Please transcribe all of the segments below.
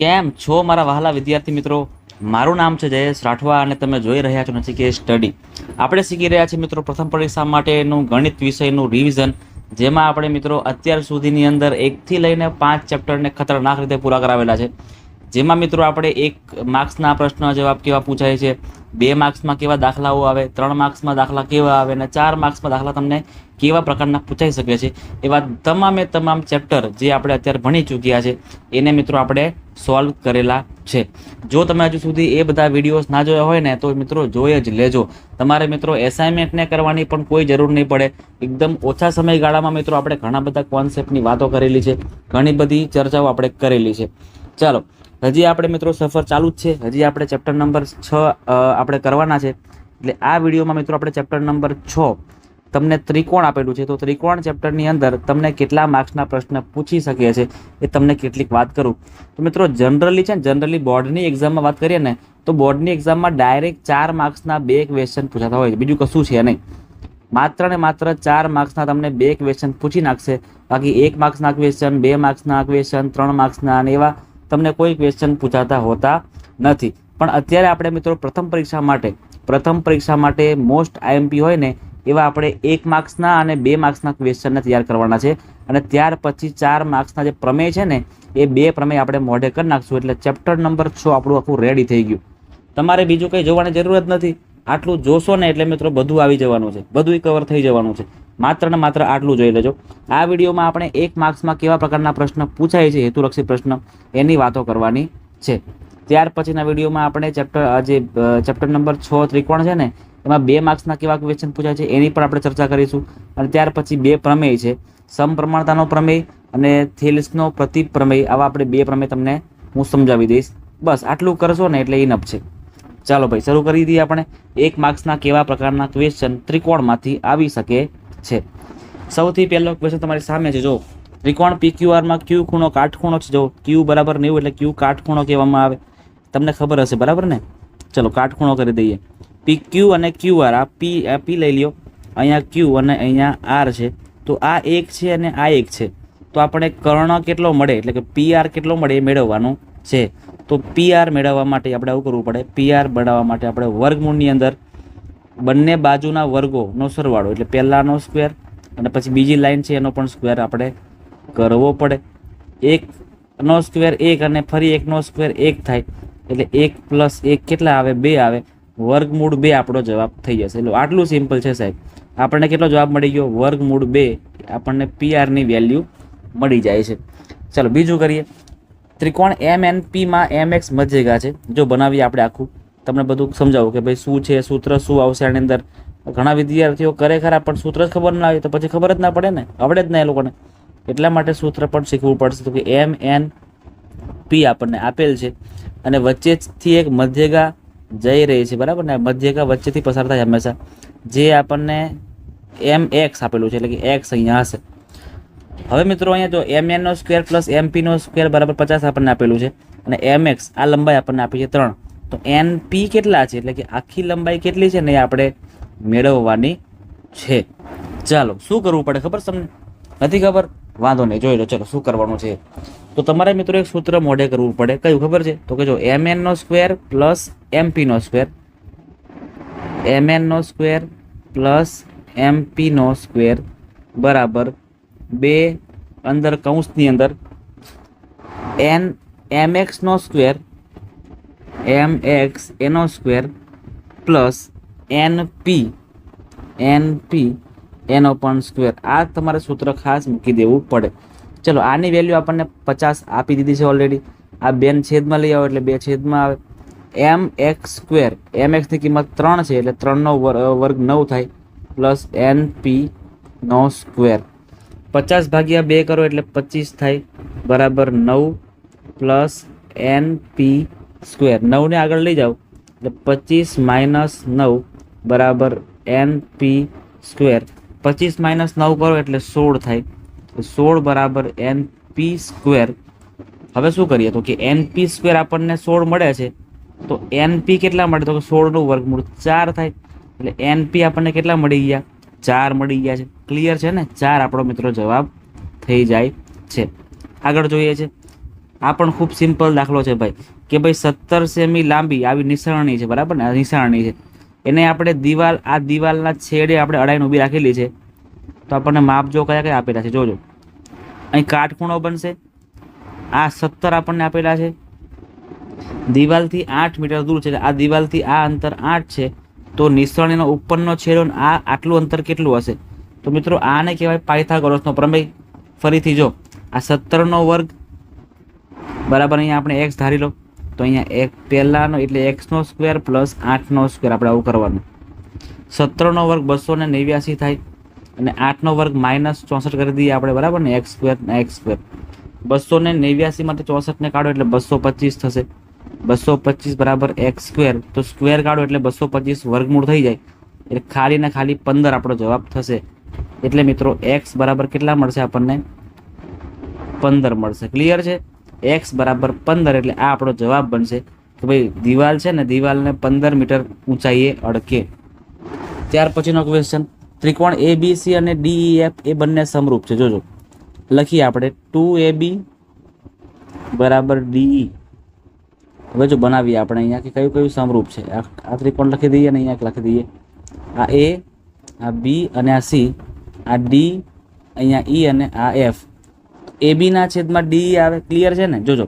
કેમ છો મારા વહાલા વિદ્યાર્થી મિત્રો? મારું નામ છે જયેશ રાઠવા અને તમે જોઈ રહ્યા છો નચિકેત સ્ટડી. આપણે શીખી રહ્યા છીએ મિત્રો પ્રથમ પરીક્ષા માટેનું ગણિત વિષયનું રિવિઝન, જેમાં આપણે મિત્રો અત્યાર સુધીની અંદર 1 થી લઈને 5 ચેપ્ટરને ખતરનાક રીતે પૂરા કરાવેલા છે. જેમાં મિત્રો આપણે 1 માર્ક્સના પ્રશ્ન જવાબ કેવા પૂછાય છે, 2 માર્ક્સમાં કેવા દાખલાઓ આવે, 3 માર્ક્સમાં દાખલા કેવા આવે અને 4 માર્ક્સમાં દાખલા તમને કેવા પ્રકારના પૂછાઈ શકે છે, એવા તમામ ચેપ્ટર જે આપણે અત્યારે ભણી ચૂક્યા છે એને મિત્રો આપણે સોલ્વ કરેલા છે. જો તમે હજુ સુધી એ બધા વિડીયોઝ ના જોયા હોય ને તો મિત્રો જોઈ જ લેજો. તમારે મિત્રો એસાઇનમેન્ટને કરવાની પણ કોઈ જરૂર નહીં પડે. એકદમ ઓછા સમયગાળામાં મિત્રો આપણે ઘણા બધા કોન્સેપ્ટની વાતો કરેલી છે, ઘણી બધી ચર્ચાઓ આપણે કરેલી છે. ચાલો, હજી આપણે મિત્રો સફર ચાલુ જ છે. હજી આપણે ચેપ્ટર નંબર 6 આપણે કરવાના છે. એટલે આ વિડીયોમાં મિત્રો આપણે ચેપ્ટર નંબર 6 તમને ત્રિકોણ આપેલું છે, તો ત્રિકોણ ચેપ્ટરની અંદર તમને કેટલા માર્ક્સના પ્રશ્ન પૂછી શકે છે એ તમને કેટલીક વાત કરું. તો મિત્રો જનરલી છે ને, જનરલી બોર્ડની એક્ઝામમાં વાત કરીએ ને તો બોર્ડની એક્ઝામમાં ડાયરેક્ટ 4 માર્ક્સના 2 ક્વેશ્ચન પૂછાતા હોય છે, બીજું કશું છે નહીં. માત્ર ને માત્ર 4 માર્ક્સના તમને 2 ક્વેશ્ચન પૂછી નાખશે. બાકી 1 માર્ક્સના ક્વેશ્ચન, 2 માર્ક્સના ક્વેશ્ચન, 3 માર્ક્સના અને એવા તમને કોઈ ક્વેશ્ચન પૂછાતા હોતા નથી. પણ અત્યારે આપણે મિત્રો પ્રથમ પરીક્ષા માટે મોસ્ટ આઈએમપી હોય ને એવા આપણે 1 માર્ક્સના અને 2 માર્ક્સના ક્વેશ્ચનને તૈયાર કરવાના છે. અને ત્યાર પછી 4 માર્ક્સના જે પ્રમેય છે ને એ 2 પ્રમેય આપણે મોઢે કરી નાખશું. એટલે ચેપ્ટર નંબર 6 આપણું આખું રેડી થઈ ગયું. તમારે બીજું કંઈ જોવાની જરૂર જ નથી. આટલું જોશો ને એટલે મિત્રો બધું આવી જવાનું છે, બધું કવર થઈ જવાનું છે. માત્ર ને માત્ર આટલું જોઈ લેજો. આ વિડીયોમાં આપણે 1 માર્ક્સમાં કેવા પ્રકારના પ્રશ્ન પૂછાય છે, હેતુલક્ષી પ્રશ્ન, એની વાતો કરવાની છે. ત્યાર પછીના વિડીયોમાં આપણે ચેપ્ટર નંબર 6 ત્રિકોણ છે ને એમાં 2 માર્ક્સના કેવા ક્વેશ્ચન પૂછાય છે એની પણ આપણે ચર્ચા કરીશું. અને ત્યાર પછી 2 પ્રમેય છે, સમપ્રમાણતાનો પ્રમેય અને થેલિસનો પ્રતિપ પ્રમેય. આવા આપણે 2 પ્રમેય તમને હું સમજાવી દઈશ. બસ આટલું કરશો ને એટલે ઇનફ છે. ચાલો ભાઈ, શરૂ કરી દઈએ આપણે. 1 માર્ક્સના કેવા પ્રકારના ક્વેશ્ચન ત્રિકોણમાંથી આવી શકે છે. સૌથી પહેલો ક્વેશ્ચન તમારી સામે છે. જો ત્રિકોણ PQRમાં ક્યુ ખૂણો કાટખૂણો છે. જો ક્યુ બરાબર 90 એટલે ક્યુ કાટખૂણો કહેવામાં આવે. તમને ખબર હશે બરાબર ને? ચલો કાટખૂણો કરી દઈએ. PQ અને QR, આ P લઈ લ્યો, અહીંયા Q અને અહીંયા R છે. તો આ 1 છે અને આ 1 છે. તો આપણે કર્ણ કેટલો મળે એટલે કે PR કેટલો મળે એ મેળવવાનું છે. તો PR મેળવવા માટે આપણે આવું કરવું પડે. PR બનાવવા માટે આપણે વર્ગમૂળની અંદર બંને બાજુના વર્ગોનો સરવાળો એટલે પહેલાનો સ્ક્વેર અને પછી બીજી લાઈન છે એનો પણ સ્ક્વેર આપણે કરવો પડે. 1નો સ્ક્વેર 1 અને ફરી 1નો સ્ક્વેર 1 થાય એટલે 1 + 1 કેટલા આવે? 2 આવે. વર્ગમૂળ 2 આપણો જવાબ થઈ જશે. એટલે આટલું સિમ્પલ છે સાહેબ. આપણને કેટલો જવાબ મળી ગયો? વર્ગમૂળ 2. આપણને PRની વેલ્યુ મળી જાય છે. ચાલો બીજું કરીએ. ત્રિકોણ MNPમાં MX મધ્યરેખા છે. જો બનાવીએ આપણે આખું, તમને બધું સમજાવું કે ભાઈ શું છે, સૂત્ર શું આવશે આની અંદર. ઘણા વિદ્યાર્થીઓ કરે ખરા પણ સૂત્ર જ ખબર ના આવે તો પછી ખબર જ ના પડે ને, આવડે જ ના એ લોકોને. એટલા માટે સૂત્ર પણ શીખવું પડશે. તો કે MNP આપણને આપેલ છે અને વચ્ચેથી એક મધ્યરેખા જઈ રહી છે બરાબર ને. મધ્યરેખા વચ્ચેથી પસાર થાય હંમેશા. જે આપણને MX આપેલું છે એટલે કે X અહીંયા હશે. હવે મિત્રો અહીંયા જો MN² + MP² બરાબર 50 આપણને આપેલું છે અને MX આ લંબાઈ આપણને આપી છે 3. તો NP કેટલા છે એટલે કે આખી લંબાઈ કેટલી છે ને એ આપણે મેળવવાની છે. ચાલો શું કરવું પડે ખબર તમને? નથી ખબર? વાંધો નહીં, જોઈ લો. ચલો શું કરવાનું છે. તો તમારે મિત્રો એક સૂત્ર મોઢે કરવું પડે. કયું ખબર છે? તો કે જો MN² + MP², MN² + MP² બરાબર 2 અંદર કૌંસની અંદર MX² પ્લસ NP એનો પણ સ્ક્વેર. આ તમારે સૂત્ર ખાસ મૂકી દેવું પડે. ચલો આની વેલ્યુ આપણને 50 આપી દીધી છે ઓલરેડી. આ 2 છેદમાં લઈ આવો એટલે 2 છેદમાં આવે. MX², MXની કિંમત 3 છે એટલે 3નો વર્ગ 9 થાય પ્લસ NP². 50 ભાગ્યા 2 કરો એટલે 25 થાય બરાબર 9 પ્લસ NP². 9ને આગળ લઈ જાઓ એટલે 25 - 9 બરાબર NP². 25 - 9 કરો એટલે 16 થાય. 16 બરાબર NP². હવે શું કરીએ તો કે NP² આપણને 16 મળે છે. તો NP કેટલા મળે? તો કે 16નું વર્ગમૂળ 4 થાય. એટલે NP આપણને કેટલા મળી ગયા? 4 મળી ગયા છે. ક્લિયર છે ને? 4 આપણો મિત્રો જવાબ થઈ જાય છે. આગળ જોઈએ છે. આ પણ ખૂબ સિમ્પલ દાખલો છે ભાઈ, કે ભાઈ 17 સેમી લાંબી આવી નિશારણી છે, બરાબર ને, આ નિશારણી છે, એને આપણે આ દિવાલના છેડે આપણે અડાઈને ઊભી રાખેલી છે. તો આપણને માપ જો કયા કયા આપેલા છે જોજો. અહીં કાટખૂણો બનશે, આ 17 આપણને આપેલા છે, દિવાલથી 8 મીટર દૂર છે, આ દિવાલથી આ અંતર 8 છે. તો નિશાણીનો ઉપરનો છેડો આ આટલું અંતર કેટલું હશે? તો મિત્રો આને કહેવાય પાયથાગોરસનો પ્રમેય. ફરીથી જો, આ 17નો વર્ગ બરાબર અહીંયા આપણે એક્સ ધારી લો, તો અહીંયા એક પહેલાનો એટલે એક્સનો સ્ક્વેર પ્લસ 8નો સ્ક્વેર, આપણે આવું કરવાનું. 17નો વર્ગ 289 થાય, અને 8નો વર્ગ -64 કરી દઈએ આપણે, બરાબર ને, એક્સ સ્ક્વેર ને એક્સ સ્ક્વેર. 289 માંથી 64 ને કાઢો એટલે 225 થશે. 225 બરાબર એક્સ સ્ક્વેર, તો સ્ક્વેર કાઢો એટલે 225 વર્ગમૂળ થઈ જાય, એટલે ખાલી ને ખાલી 15 આપણો જવાબ થશે. એટલે મિત્રો એક્સ બરાબર કેટલા મળશે આપણને? 15 મળશે. ક્લિયર છે? એક્સ બરાબર 15 એટલે આ આપણો જવાબ બનશે કે ભાઈ દિવાલ છે ને, દિવાલને 15 મીટર ઊંચાઈએ અડકે. ત્યાર પછીનો ક્વેશ્ચન, ત્રિકોણ એબીસી અને DEF એ બંને સમરૂપ છે. જોજો, લખીએ આપણે 2AB બરાબર DE. હવે જો બનાવીએ આપણે અહીંયા કે કયું કયું સમરૂપ છે. આ ત્રિકોણ લખી દઈએ અને અહીંયા લખી દઈએ, આ A, આ B અને આ C, આ D, અહીંયા E અને આ F. AB ના છેદમાં DE આવે. ક્લિયર છે ને? જોજો,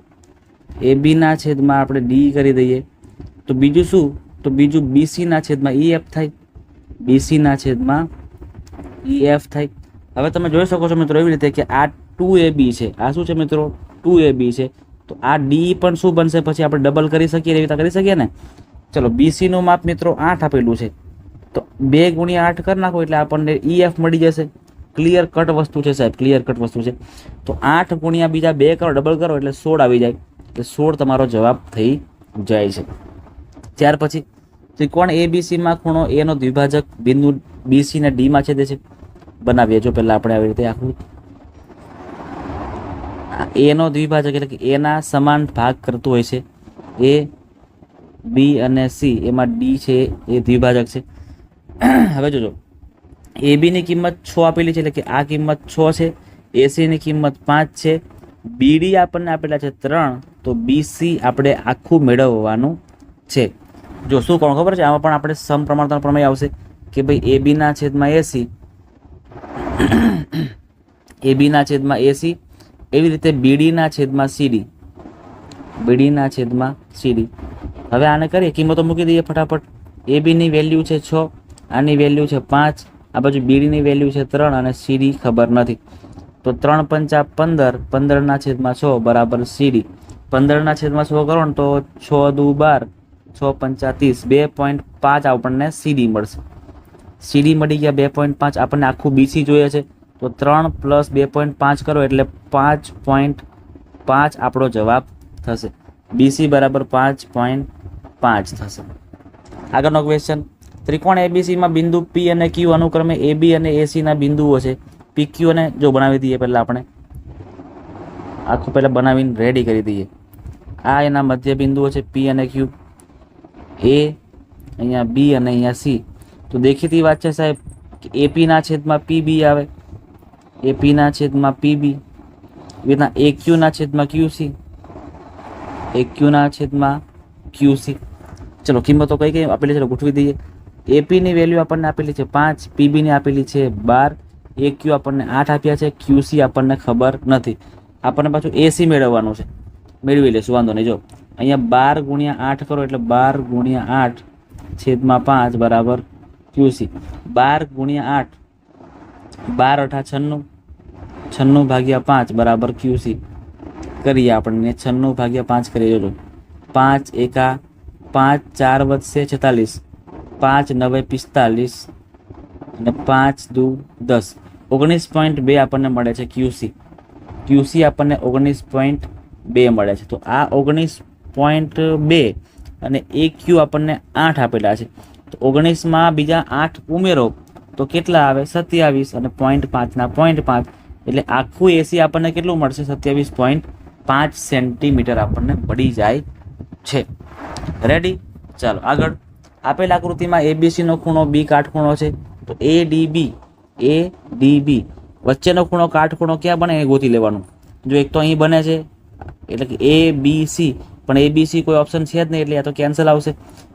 AB ના છેદમાં આપણે DE કરી દઈએ, તો બીજું શું? તો બીજું BC ના છેદમાં EF થાય, BC ના છેદમાં EF થાય. હવે તમે જોઈ શકો છો મિત્રો એવી રીતે કે આ 2AB છે, આ શું છે મિત્રો? 2AB છે. તો આ DE પણ શું બનશે? પછી આપણે ડબલ કરી શકીએ, એવી રીતે કરી શકીએ ને. ચલો, BC નું માપ મિત્રો 8 આપેલું છે, તો 2 × 8 કરી નાખો એટલે આપણને EF મળી જશે. ક્લિયર કટ વસ્તુ છે સાહેબ, ક્લિયર કટ વસ્તુ છે. તો 8 × બીજા 2 કરો, ડબલ કરો એટલે 16 આવી જાય, એટલે 16 તમારો જવાબ થઈ જાય છે. ત્યાર પછી ત્રિકોણ ABC માં ખૂણો A નો દ્વિભાજક બિંદુ BC ને D માં છેદે છે. બનાવીએ જો પહેલા આપણે આવી રીતે આખું A નો દ્વિભાજક એટલે કે A ના સમાન ભાગ કરતું હોય છે. A, B અને C, એમાં D છે એ દ્વિભાજક છે. હવે જોજો, AB ની કિંમત 6 આપેલી છે, એટલે કે આ કિંમત 6 છે. AC ની કિંમત 5 છે. BD આપણને આપેલા છે 3, તો BC આપણે આખું મેળવવાનું છે. જો શું કોણ ખબર છે, આમાં પણ આપણે સમપ્રમાણતાનો પ્રમેય આવશે કે ભાઈ AB ના છેદમાં AC, AB ના છેદમાં AC, એવી રીતે BD ના છેદમાં CD, BD ના છેદમાં CD. હવે આને કરીએ, કિંમતો મૂકી દઈએ ફટાફટ. AB ની વેલ્યુ છે 6, આની વેલ્યુ છે 5, આ બાજુ BD ની વેલ્યુ છે 3 અને CD ખબર નથી. તો 3 × 5 = 15, 15 ના છેદમાં 6 બરાબર CD. 15 ના છેદમાં 6 કરો ને તો 6 × 2 = 12, 6 × 5 = 30, 2.5 આપણને CD મળશે. CD મળી ગયા 2.5. આપણને આખું BC જોઈએ છે, તો 3 + 2.5 કરો એટલે 5.5 આપણો જવાબ થશે. BC બરાબર 5.5 થશે. આગળનો ક્વેશ્ચન, ત્રિકોણ ABC માં બિંદુ P અને Q અનુક્રમે AB અને AC ના બિંદુઓ છે. PQ ને જો બનાવી દઈએ, પહેલા આપણે આખું પહેલા બનાવીને રેડી કરી દઈએ. આ એના મધ્ય બિંદુઓ છે P અને Q, A, અહીંયા B અને અહીંયા C. તો દેખીતી વાત છે સાહેબ કે AP ના છેદમાં PB આવે, AP ના છેદમાં PB, એના AQ ના છેદમાં QC, AQ ના છેદમાં QC. ચલો, કિંમતો કઈ કઈ આપેલી છે ગોઠવી દઈએ. AP ની વેલ્યુ આપણને આપેલી છે 5, PB ની આપેલી છે 12, AQ આપણને 8 આપ્યા છે, QC આપણને ખબર નથી. આપણને પાછું AC મેળવવાનું છે, મેળવી લેશું, વાંધો નહીં. જો અહીંયા 12 × 8 કરો એટલે 12 × 8 છેદમાં 5 બરાબર QC. 12 × 8, 12 × 8 = 96, 96/5 બરાબર QC. કરીએ આપણને 96/5 કરીએ. જોજો, 5 × 1 = 5, 4 વધશે 46, 5 × 9 = 45 અને 5 × 2 = 10, 19.2 આપણને મળે છે QC. QC આપણને 19.2 મળે છે. તો આ 19.2 અને AQ આપણને 8 આપેલા છે. તો 19માં બીજા 8 ઉમેરો તો કેટલા આવે? 27 અને 0.5 ના 0.5 એટલે આખું AC આપણને કેટલું મળશે? 27.5 સેન્ટીમીટર આપણને મળી જાય છે. રેડી? ચાલો આગળ. આપેલ આકૃતિમાં ABC નો ખૂણો B કાટખૂણો છે. તો ADB વચ્ચેનો ખૂણો કાટખૂણો ક્યાં બને એ ગોતી લેવાનું. જો એક તો અહીં બને છે, એટલે કે એ બી સી, પણ એ બી સી કોઈ ઓપ્શન છે જ નહીં એટલે આ તો કેન્સલ આવશે.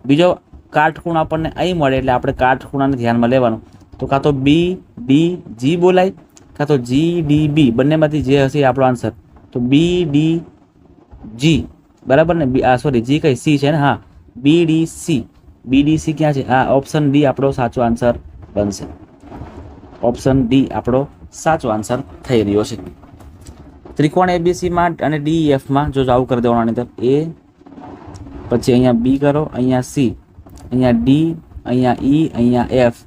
બીજો કાટખૂણ આપણને અહીં મળે એટલે આપણે કાટખૂણાને ધ્યાનમાં લેવાનું. તો કાં તો બી ડી જી બોલાય, કાં તો જી ડી બી, બંનેમાંથી જે હશે એ આપણો આન્સર. તો બી ડી જી બરાબર ને, સોરી જી કઈ સી છે ને, હા B D C. B D C ક્યાં છે? હા ઓપ્શન ડી આપણો સાચો આન્સર બનશે. ઓપ્શન ડી આપણો સાચો આન્સર થઈ રહ્યો છે. ત્રિકોણ એબીસીમાં અને ડીઈએફમાં જો આવું કરી દેવાનું અંદર એ, પછી અહીંયા બી કરો, અહીંયા સી, અહીંયા ડી, અહીંયા ઈ, અહીંયા એફ.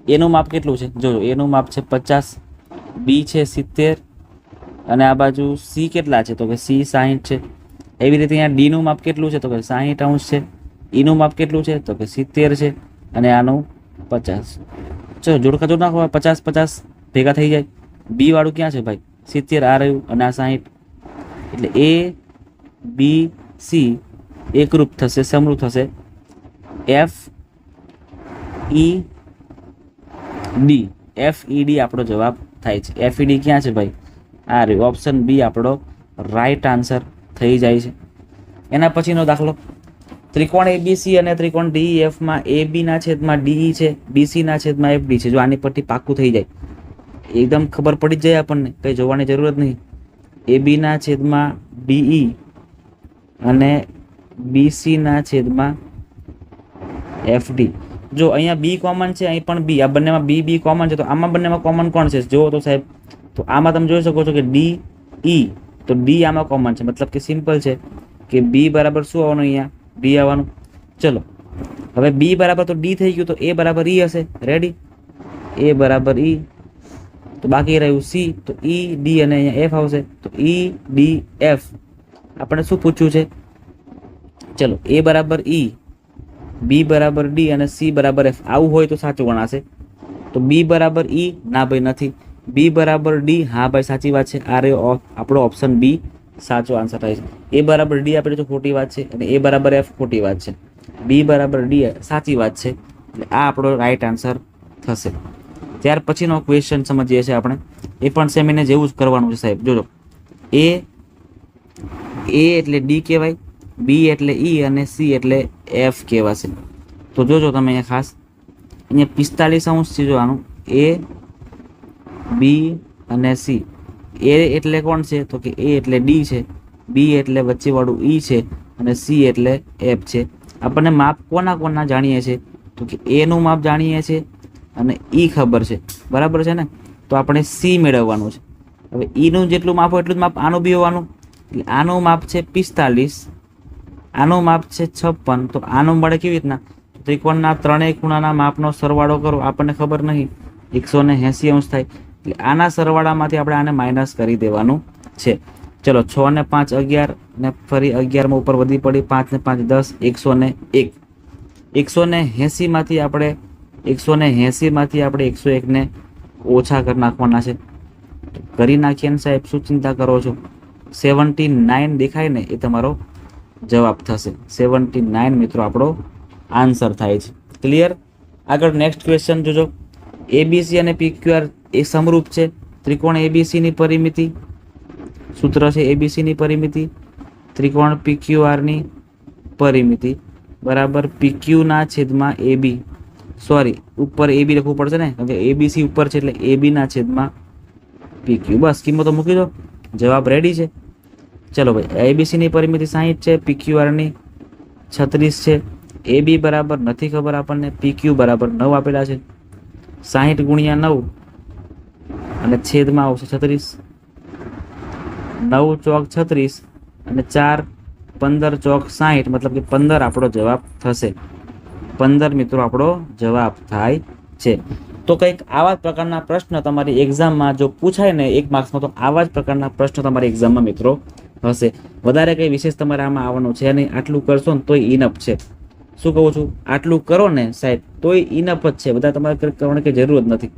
એનું માપ કેટલું છે? જો એનું માપ છે 50, બી છે 70 અને આ બાજુ સી કેટલા છે? તો કે સી 60 છે. એવી રીતે અહીંયા ડીનું માપ કેટલું છે? તો કે 60 અંશ છે. ઈનું માપ કેટલું છે? તો કે 70 છે અને આનું 50. ચલો જોડકા જોડ નાખો, 50 50 ભેગા થઈ જાય. બી વાળું ક્યાં છે ભાઈ? 70 આ રહ્યું અને આ 60. એટલે એ બી સી એકરૂપ થશે, સમરૂપ થશે. F E D, F E D આપણો જવાબ થાય છે. એફ ઈ ડી ક્યાં છે ભાઈ? આ રહ્યું. ઓપ્શન બી આપણો રાઈટ આન્સર થઈ જાય છે. એના પછીનો દાખલો, ત્રિકોણ એબીસી અને ત્રિકોણ ડીઈએફમાં એ બીના છેદમાં ડીઈ છે, બીસીના છેદમાં એફ ડી છે. જો આની પરથી પાક્કું થઈ જાય, એકદમ ખબર પડી જ જાય આપણને, કંઈ જોવાની જરૂરત નહીં. એ બીના છેદમાં ડીઈ અને બીસીના છેદમાં એફ ડી. જો અહીંયા બી કોમન છે, અહીં પણ બી, આ બંનેમાં બી બી કોમન છે, તો આમાં બંનેમાં કોમન કોણ છે? જુઓ તો સાહેબ, તો આમાં તમે જોઈ શકો છો કે ડી ઈ, તો ડી આમાં કોમન છે, મતલબ કે સિમ્પલ છે કે બી બરાબર શું આવવાનું? અહીંયા ડી આવવાનું. ચલો હવે બી બરાબર તો ડી થઈ ગયું, તો એ બરાબર ઈ હશે. રેડી? એ બરાબર ઈ, તો બાકી રહ્યું સી, તો ઈ ડી અને અહીંયા એફ આવશે. તો ઈ ડી એફ આપણે શું પૂછ્યું છે? ચલો એ બરાબર ઈ, બી બરાબર ડી અને સી બરાબર એફ. આવું હોય તો સાચું ગણાશે. તો બી બરાબર ઈ, ના ભાઈ નથી. બી બરાબર ડી, હા ભાઈ સાચી વાત છે. આ રહ્યો આપણો ઓપ્શન બી સાચો આન્સર થાય છે. એ બરાબર ડી આપણે તો ખોટી વાત છે અને એ બરાબર એફ ખોટી વાત છે. બી બરાબર ડી સાચી વાત છે, એટલે આ આપણો રાઈટ આન્સર થશે. ત્યાર પછીનો ક્વેશ્ચન સમજીએ છીએ આપણે, એ પણ સેમ એને જેવું જ કરવાનું છે સાહેબ. જોજો, એ એટલે ડી કહેવાય, બી એટલે ઈ અને સી એટલે એફ કહેવાશે. તો જોજો તમે અહીંયા ખાસ, અહીંયા 45 અંશ છે. જો આનું એ બી અને સી. એ એટલે કોણ છે? તો કે એ એટલે ડી છે, બી એટલે વચ્ચેવાળું ઈ છે અને સી એટલે એફ છે. આપણને માપ કોના કોના જાણીએ છીએ? તો કે એનું માપ જાણીએ છીએ અને ઈ ખબર છે, બરાબર છે ને? તો આપણે સી મેળવવાનું છે. હવે ઈનું જેટલું માપ હોય એટલું જ માપ આનું બી હોવાનું. એટલે આનું માપ છે 45, આનું માપ છે 56. તો આનું મળે કેવી રીતના? ત્રિકોણના ત્રણેય ખૂણાના માપનો સરવાળો કરો, આપણને ખબર નહીં, 180 અંશ થાય. એટલે આના સરવાળામાંથી આપણે આને માઇનસ કરી દેવાનું છે. ચલો 6 ને 5 11 ને ફરી 11 ઉપર વધી પડી, 5 ને 5 10, 101. 180 માંથી આપણે 101 ને ઓછા કરી નાખવાના છે. કરી નાખીએ ને સાહેબ, શું ચિંતા કરો છો? 79 દેખાય ને એ તમારો જવાબ થશે. 79 મિત્રો આપણો આન્સર થાય છે. ક્લિયર? આગળ નેક્સ્ટ ક્વેશ્ચન જોજો. એબીસી અને પીક્યુઆર એ સમરૂપ છે. ત્રિકોણ એબીસીની પરિમિતિ, સૂત્ર છે એબીસીની પરિમિતિ, ત્રિકોણ પીક્યુઆરની પરિમિતિ બરાબર પીક્યુના છેદમાં એબી, સોરી ઉપર એબી લખવું પડશે ને, કારણ કે એબીસી ઉપર છે એટલે એબીના છેદમાં પીક્યુ. બસ કિંમતો મૂકી દો, જવાબ રેડી છે. ચલો ભાઈ, એબીસીની પરિમિતિ 60 છે, પીક્યુઆરની 36 છે. એબી બરાબર નથી ખબર આપણને, પીક્યુ બરાબર 9 આપેલા છે. 60 ગુણ્યા 9 અને છેદમાં આવશે 36. 9 ચોક 36 અને 4 15 ચોક 60, મતલબ કે 15 આપણો જવાબ થશે. 15 મિત્રો આપણો જવાબ થાય છે. તો કંઈક આવા જ પ્રકારના પ્રશ્ન તમારી એક્ઝામમાં જો પૂછાય ને 1 માર્ક્સમાં, તો આવા જ પ્રકારના પ્રશ્ન તમારી એક્ઝામમાં મિત્રો હશે. વધારે કંઈ વિશેષ તમારે આમાં આવવાનું છે નહીં. આટલું કરશો ને તોય ઇનફ છે. શું કહું છું? આટલું કરો ને સાહેબ તોય ઇનફ જ છે. બધા તમારે કરવાની કંઈ જરૂર જ નથી.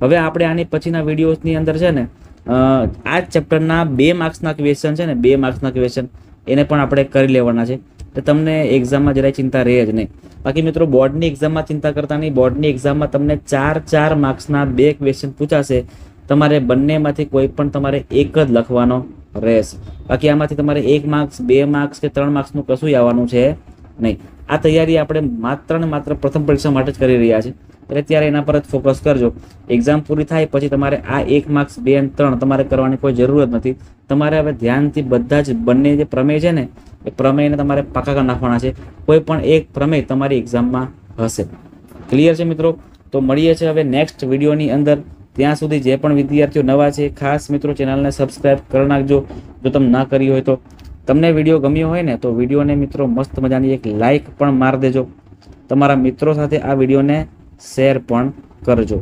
હવે આપણે આની પછીના વિડીયોઝની અંદર છે ને આ જ ચેપ્ટરના 2 માર્ક્સના ક્વેશ્ચન છે ને, 2 માર્ક્સના ક્વેશ્ચન એને પણ આપણે કરી લેવાના છે. તો તમને એક્ઝામમાં જરાય ચિંતા રહે જ નહીં. બાકી મિત્રો બોર્ડની એક્ઝામમાં ચિંતા કરતા નહીં. બોર્ડની એક્ઝામમાં તમને 4 માર્ક્સના 2 ક્વેશ્ચન પૂછાશે. તમારે બંનેમાંથી કોઈ પણ તમારે એક જ લખવાનો રહેશે. બાકી આમાંથી તમારે 1 માર્ક્સ 2 માર્ક્સ કે 3 માર્ક્સનું કશું આવવાનું છે નહીં. આ તૈયારી આપણે માત્ર ને માત્ર પ્રથમ પરીક્ષા માટે જ કરી રહ્યા છીએ, એટલે ત્યારે એના પર જ ફોકસ કરજો. એક્ઝામ પૂરી થાય પછી તમારે આ 1 માર્ક્સ 2 અને 3 તમારે કરવાની કોઈ જરૂર જ નથી. તમારે હવે ધ્યાનથી બધા જ બંને જે પ્રમેય છે ને એ પ્રમેયને તમારે પાકા કરી નાખવાના છે. કોઈ પણ એક પ્રમેય તમારી એક્ઝામમાં હશે. ક્લિયર છે મિત્રો? તો મળીએ છીએ હવે નેક્સ્ટ વિડીયોની અંદર. ત્યાં સુધી જે પણ વિદ્યાર્થીઓ નવા છે ખાસ મિત્રો ચેનલને સબસ્ક્રાઈબ કરી નાખજો જો તમે ના કરી હોય તો. તમને વિડીયો ગમ્યો હોય ને તો વિડીયોને મિત્રો મસ્ત મજાની એક લાઈક પણ મારી દેજો. તમારા મિત્રો સાથે આ વિડીયોને શેર પણ કરજો.